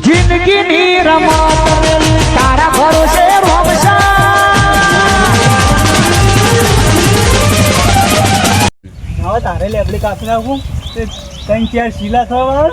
જિંદગીની રમત તારા ભરોસે રોમશા હવે તારે લેબડી કાપી નાખું તે 3-4 શીલા થવા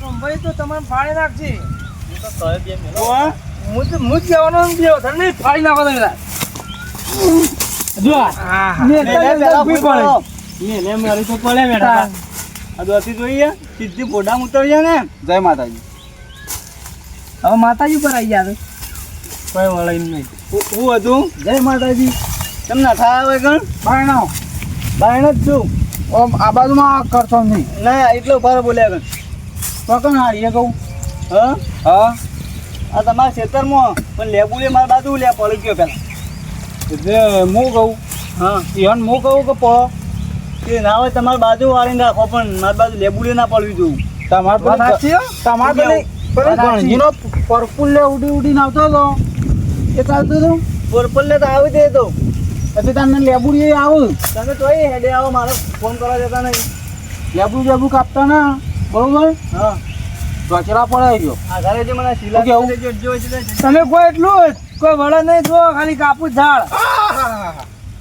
કંભાઈ તો તમારે ફાડી નાખશે. હું જ કહેવાનો ફાડી નાખો તમે જો ને મારી તો પડે મેઠા આ દોતી જોઈએ સીધી બોડા ઉતરીએ ને. જય માતાજી. હવે માતાજી પર આવી ગયા કોઈ વળાઈ નહીં. હું હતું જય માતાજી. તમને થાય હોય ગણ બાયણો બાયણ જ છું. ઓમ આ બાજુમાં કરશો નહીં ના એટલો ભારે બોલ્યા ગણ તો કણ હારીએ કહું હા હા આ તમારા ખેતરમાં પણ લેબુએ મારા બાજુ લે પડી ગયો પેલા એટલે હું કહું હા ઈવન હું કહું કે પો તે ના હોય તમારી બાજુ વાળીને રાખો પણ મારી બાજુ લેબુએ ના પડવી જોઉં. તમારે ગણજીનો પરફુલ લે ઉડી ઉડીને આવતો હતો એ ચાલતું હતું પોરપલ ને તો આવી દે તો પછી તમને લેબુડી આવું તમે તો હેડે આવો મારો ફોન કરવા જતા નહીં. લેબુ કાપતા ના બરોબર હા ઢોચરા પડાઈ ગયો આધારે જે મને શીલા ઓકે, આવું. જો એટલે તમે કોઈ એટલું જ કોઈ વળે નહીં જો ખાલી કાપું ઝાડ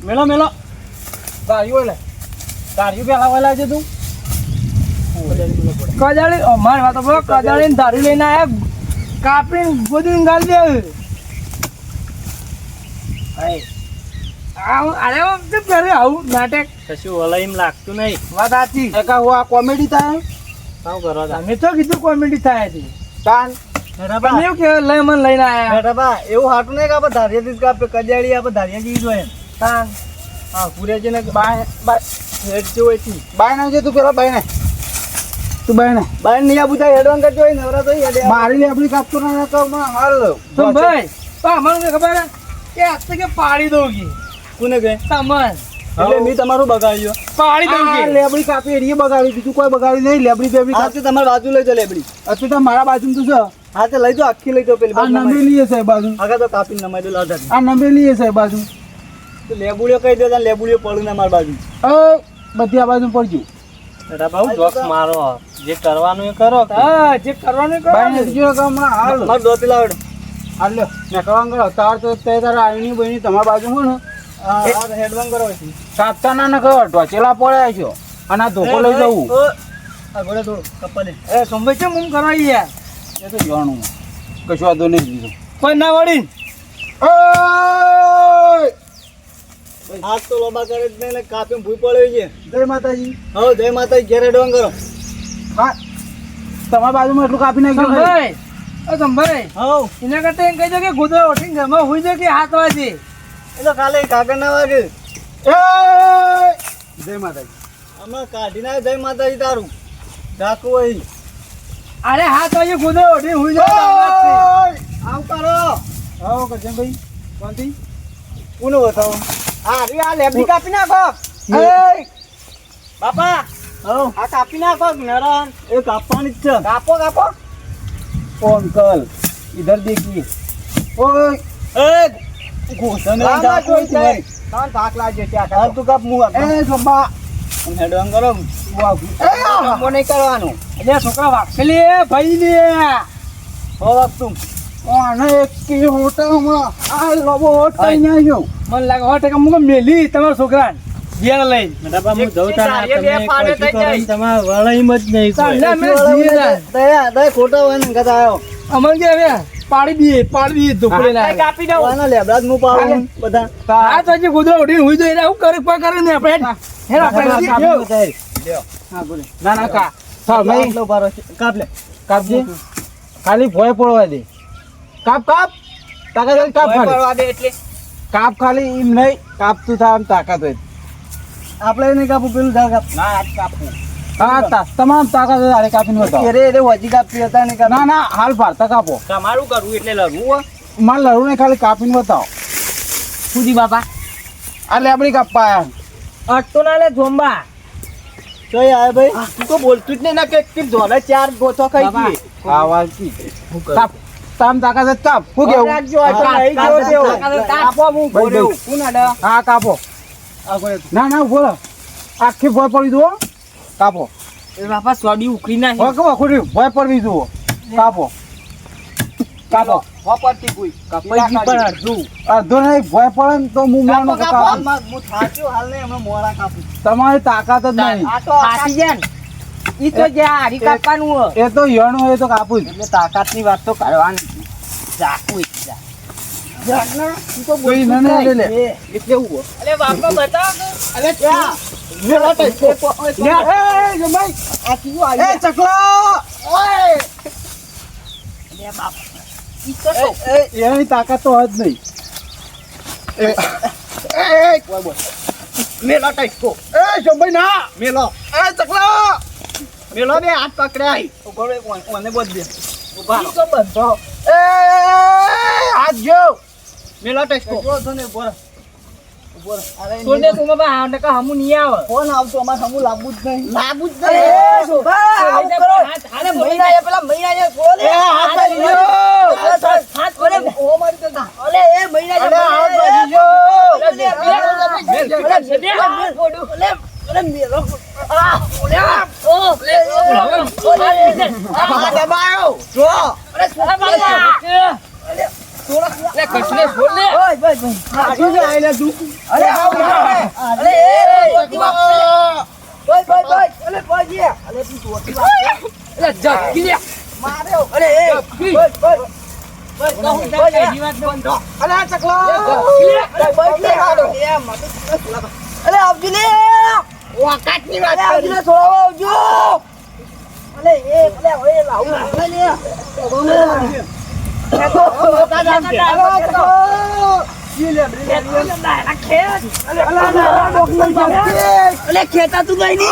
મેલો મેલો ગાડીઓ લે ગાડીઓ પેલા વળા છે તું કજાળી મારી વાત બોલો કજાળી ધારી લઈને આયા કાપીને ગોદીને ગાળી દે અરે પહેરે આવું નાટક કશું વલાઈમ લાગતું નહીં. વાત સાચી આ કોમેડી થાય શું કરો તમે તો કીધું કોમેડી થાય છે કાન મેઠાબા તમે એવું કે લઈ મને લઈને આયા મેઠાબા એવું હાટું નહીં કે આપણે ધારિયાથી જ કાપે કજાડી આપણે ધારિયા જેવી જોઈએ કાન હા પૂરેજી ને બાય બાય હેડ જેવું હોય છે. બાય ના છે તું પેલા બાય ને તું બાય ને બાય નહીં આ બધા હેડવાન કરજો હોય નવરા તો હેડે મારી લેબડી કાપતો ના તો હાલ તો ભાઈ તો અમારું ખબર કે આજ તો કે પાડી દઉં કે કોને કહે તમન એટલે મેં તમારું બગાડ્યો. પાડી દઉં કે લેબડી કાપી એરી બગાડી બીજું કોઈ બગાડી નહીં લેબડી બેબડી હા તે તમારી બાજુ લઈ જાઓ લેબડી. અત્યારે તો મારા બાજુ તું છે હા તે લઈ જાઓ આખી લઈ જાઓ પેલી આ બાજુ નંબેલી છે બાજુ આગળ તો કાપીને નમાઈ દો લાઢા આ નંબેલી છે બાજુ તો લેબુડીઓ કહી દો લેબુડીઓ પડું ને મારી બાજુ બધી આ બાજુ પડજો મારો જે કરવાનું એ કરો હા જે કરવાનું કરો બાય જો કે હમણાં હાલ મારો દોતી લાવડો હાલ લે મેં કરવાનું કરો તાર તો તે તારા આઈની બની તમારા બાજુ હોય ને હેડવાન કરો પછી કાપતા ના ન કર ઢોચેલા પડ્યા છો અને આ ધોકો લઈ જવું આ ઘોડે થોડું કપલે એ સંભાઈ છે હું કરવા યાર એ તો જાણું કશું વાંધો નહીં દીધું કોઈ ના વળી હાથ તો લોબા કરે જ નહીં ને કાપીને ભૂઈ પડ્યો છે. જય માતાજી હો જય માતાજી ઘેર હેડવાન કરો. હા તમારા બાજુમાં એટલું કાપી નાખ્યું સંભાઈ સંભાઈ હો એના કરતા એમ કહેજો કે ગોદડો ઉઠીને ઘરમાં હોઈ જાય કે હાથ વાગે એ તો કાલે કાગળ ના વાગે જય માતાજી હમણાં કાઢી ના જય માતાજી તારું રાખવું હોય અરે હાથ વાગે ગોદડો ઉઠીને હોઈ જાય આવ કરો આવો કરજે ભાઈ કોણથી કોને બતાવો આ લેબડી કાપી નાખો બાપા હો આ કાપી નાખો નરણ એ કાપવાની જ છે. કાપો કાપો ઓ અંકલ ઇધર દેખીએ ઓય એ ઘોષણ થાક લાગે ત્યાં હાલ તું કાપ મું એ સબ્બા હેડવાન કરો કાપો નહીં કરવાનું એટલે છોકરા વાગેલી ભાઈ ને હો વાગતું ઓને એક કી હોટલમાં આ લોબો હોટ કઈ ના આવ્યો મને લાગે હોટ કે મુકે મેલી તમારા છોકરાને ઘેર લઈ મેડમ હું જઉં તારા તમે કોઈ કરો તમાર વળાઈમ જ નહીં કોઈ. ચાલ મે જીરા દયા દયા ખોટો હોય ને કદા આવ્યો અમન કે હવે પાડી દઈએ ધોકડે ના કાપી દઉં વાના લેબડા જ હું પાડું બધા આ તો જે ગોદરા ઉડી હુઈ જાય હું કરે ને આપણે હેરા આપણે હા બોલે ના કા ચાલ મેં આટલો ભારો છે. કાપ લે કાપજી ખાલી ભોય પડવા દે કાપ તાકાત કાપ ખાલી એટલે કાપ ખાલી એમ નહીં કાપતું થાય આમ તાકાત હોય આપણે નહીં કાપું પેલું ઝાડ કાપ ના આજ કાપવું હા તમામ તાકાત હોય આરે કાપીને બતાવો રે વજી કાપી હતા ને કાપ ના ના હાલ ભારતા કાપો તમારું કરવું એટલે લડવું મારે લડવું ને ખાલી કાપીને બતાવો સુજી બાપા આ લેબડી કાપવા આયા અટતો ના લે જોંબા જોઈ આય ભાઈ તું તો બોલતું જ નહીં ના કે જોડે 4 ગોથો ખાઈ ગઈ આવાજ કી કાપ તામ તાકાત જ કાપ હું કેવું રાખજો આ તો નહીં ગયો તેવો કાપો હું ભાઈ, કોણ આડા હા કાપો આ કોઈ ના બોલો આખી ભોય પડી દો કાપો એ બાપા સોડી ઉકળી નાખી. હવે કેવું ખોટ્યું ભય પડવી જુઓ કાપો કાપો વાપરતી કોઈ કપાઈ પણ અડધું. અડધો નહીં ભય પડે ને તો હું માનું કે કાપો હાલમાં હું થાક્યો હાલ નહીં હમણાં મોડા કાપું તમારી તાકાત જ નહીં આ તો ફાટી જાય ને. ઈ તો જ્યાં હારી કાપવાનું હોય. એ તો યણું હોય તો કાપું જ એટલે તાકાતની વાત તો કરવાની. ઝાકું ઈ જા. કોઈ ન લે લે એટલે એવું હોય. અલે બાપા બતાવો તો. અલે ત્યાં મેલા ટાઈપો. એ જમાઈ આ કીધું એ આવી ચકલા ઓય અલે બાપા. ઈ તો શું? એની તાકાત તો હોય જ નહીં એ બોલ બોલ મેલા ટાઈપો. એ જમાઈ ના મેલો એ ચકલા મેલો બે હાથ પકડાય ઉભો રે ઓને બોલ દે ઉભા ઈ તો બંધો. એ હાથ જો મેલા ટાઈપો જો તો ને ઉભો રે અરે સોને તું બાપા હા નકા હમુ નહીં આવે. ફોન આવતો અમાર હમું લાવવું જ નહીં લાવવું જ એ નહીં શોભા, આવું કરો. અરે મહિના એ પેલા મહિના એ બોલે. એ હાથ બાજી જો. હાથ બોલે. ઓ મારી તો ના અલે એ મહિના અરે હાથ બાજી જો. આ દબાયો જો આજુ જ આઈને તું અરે વખતની વાત કરી ખેતા તું ગઈ ની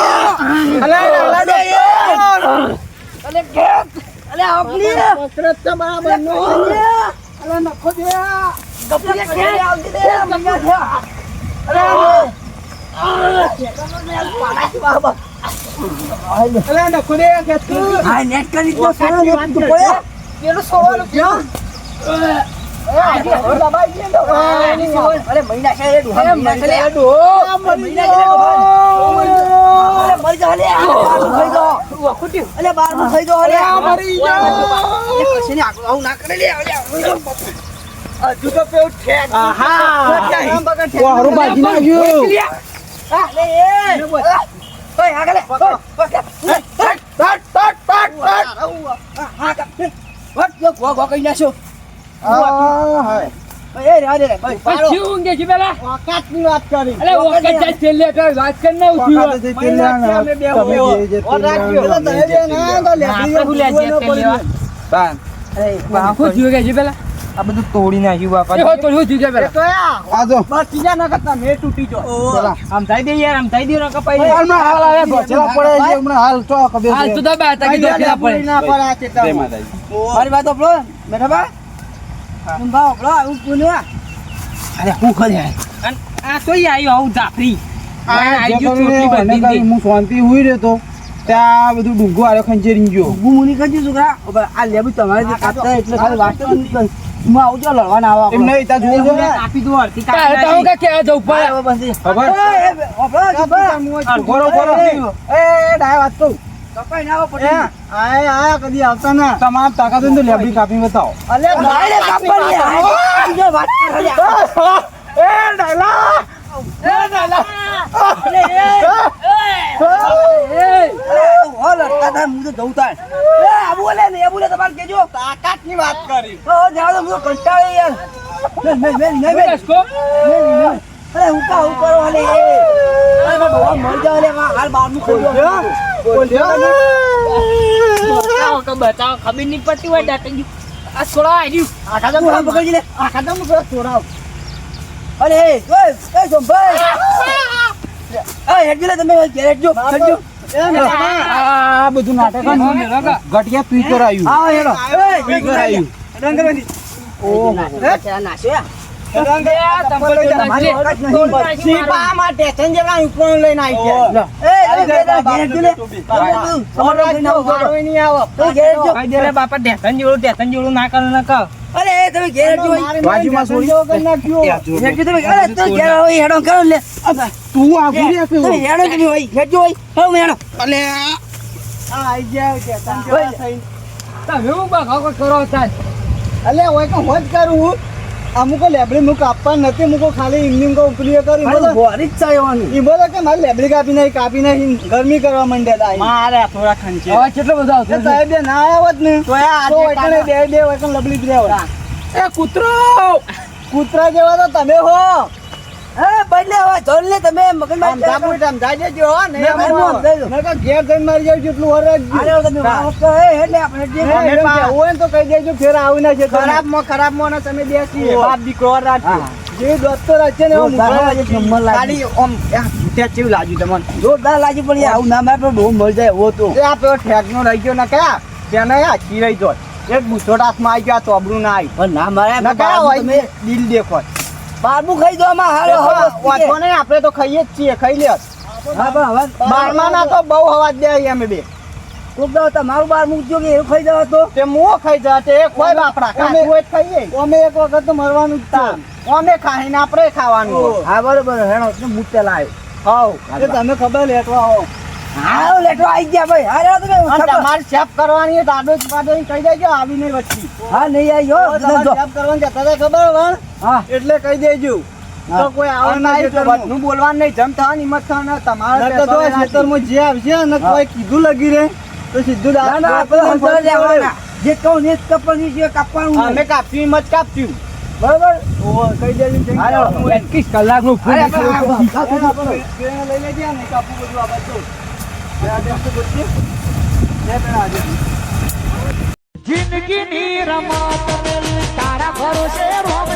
હારું બાજી નાખ્યું પછી ઊંઘે છે પેલા. વખતની વાત કરી અલે વખત જાય છેલ્લે તો વાત કર ને ઉઠ્યું. આખું થયું કે છે પેલા. આ બધું તોડી નાખ્યું બાપા. એ હો તોડ્યું થયું કે પેલા. મેં તૂટી જો આમ થઈ દે યાર, આમ થઈ દે ને કપાઈ દે. હાલ આવે ભચેલા પડે છે હમણાં હાલ ચો કબે હાલ તો દબા હતા કે દોખલા પડે. ના પડે આ ચેતા મારી વાત ઓપલો બેઠા બા. तुम भाव ओपलो आવું કોને. અરે હું કરે આ તોય આવ્યો આવું ધાફરી. હું શાંતિ હુઈ રહેતો ત્યાં બધું ડુંગો આવ્યો ખંચેરી ગયો મુની કજી છોકરા આ લેબુ તમારે જે કાપતા એટલે ખાલી વાત તો નહીં. હું આવજો લડવાના આવા એમ નહીં ત્યાં જોવો છો કાપી દો અડધી કાપી કે કે જવું પડે ખબર ગોરો ગોરો એ ડાય વાત કહું કપાઈ ના આવો પડે. આયા કદી આવતા ના તમામ તાકાત હોય તો લેબડી કાપી બતાવો અલે ભાઈ કાપડ લે જો વાત કરે એ ડાયલા તાકાતની વાત કરી બતાવો ખબર નહીં પડતી હોય દાંતજી. આ છોડા આવ્યું અરે આ બધું નાટક ઘટિયા પીકર આવ્યું બાપા ઢેસન જેવડું ના કરો ના કહો. અરે તમે ઘેર બાજુમાં છોડી હેડો કરો લે તું આગળ હેડો હોય હેડજો હોય હવે હેડો અલે આ આઈ ગયા કે તને ઓય. કેવા થઈ તમે હું બગાવ કરો તાન અલ્યા હોય કે હોજ કરું હું અમુકો લેબડી મુક આપવા નથી મુકો ખાલી ઇવનિંગ કો ઉપરી કરી મારી બોલો બોરી જ છે એવાની. ઈ બોલે કે મારે લેબડી કાપી નહીં ગરમી કરવા માંડ્યા હતા મારે થોડા ખંચે હવે કેટલો બધો આવતો એ સાહેબ બે ના આવ્યા હોત ને તો આ તો આજે વૈકણે બે વૈકણ લબડી જ રહ્યા હોત. એ કૂતરો કૂતરા જેવા તો તમે હો હે બદલે હવે જોડ લે તમે મગજમાં સમજાઈ દેજો હો ને મેં આમ સમજાઈ દઉં. નકર ઘેર જઈને મારી જાવ જેટલું વરસ અરે તમે વાત તો હે એટલે આપણે જે હોય ને તો કહી દેજો ફેર આવું ના છે ખરાબમાં ને તમે બેસી ઓહો. બાપ દીકરો રાખજો. જે દોસ્તો રાખશે ને એવો જોરદાર મુખડો એક નંબર લાગ્યો. ખાલી ઓમ ત્યાં કેવું લાગ્યું તમને જોરદાર લાગી પણ યાર આવું ના મારે તો ડોમ મળી જાય એવો તો. એ આ પેલો ઠેકનો રહી ગયો ને કયા તેને આખી રહી જોત એક બુસોટ હાથમાં આવી ગયો આ તોબરું ના આવી પણ ના મારે ના કયા હોય તમે દિલ દેખો બારમું ખાઈ દો આમાં હારો હવા વાંચો નહીં આપણે તો ખાઈએ જ છીએ ખાઈ લે હા પણ હવે બારમા ના તો બહુ અવાજ દે અમે બે કોક દાડો તમારું બાર મૂકજો કે એવું ખાઈ દો તો તે મુઓ ખાઈ જા તે એક હોય બાપડા કાચું હોય તો ખાઈએ અમે એક વખત તો મરવાનું જ છે અમે ખાઈને આપણે ખાવાનું હા બરોબર હેણો તો મૂકતે લાવ્યો હાવ એ તમે ખબર લેટવા હો હા લેટો આવી ગયા ભાઈ હારે તમે અને ખબર. તમારે સેફ કરવાની હોય તો આડો જ પાડો કહી દેજો આવી નહીં વચ્ચી હા નહીં આવ્યો તમારે સેફ કરવાની જતા હતા ખબર વણ હા એટલે કહી દેજો હા. તો કોઈ આવે ના તો બધું બોલવાનું નહીં જમ થવાની હિંમત થવાની તમારે તો ખેતરમાં જે આવશે ને કોઈ કીધું લગી રે તો સીધું ના ના આપણે અંદર લેવાના જે કહું ને જ કપડની છે કાપવાનું અમે નહીં. કાપ્યું મત કાપ્યું બરોબર ઓ કહી દેજો હાલો, 21 કલાકનું ફૂલ અરે આપણે લઈ લેજે ને કાપું બધું આ બધું બે આ દેખતો બધું બે પેલા આજે જિંદગીની રમત તારા ભરોસે રોમ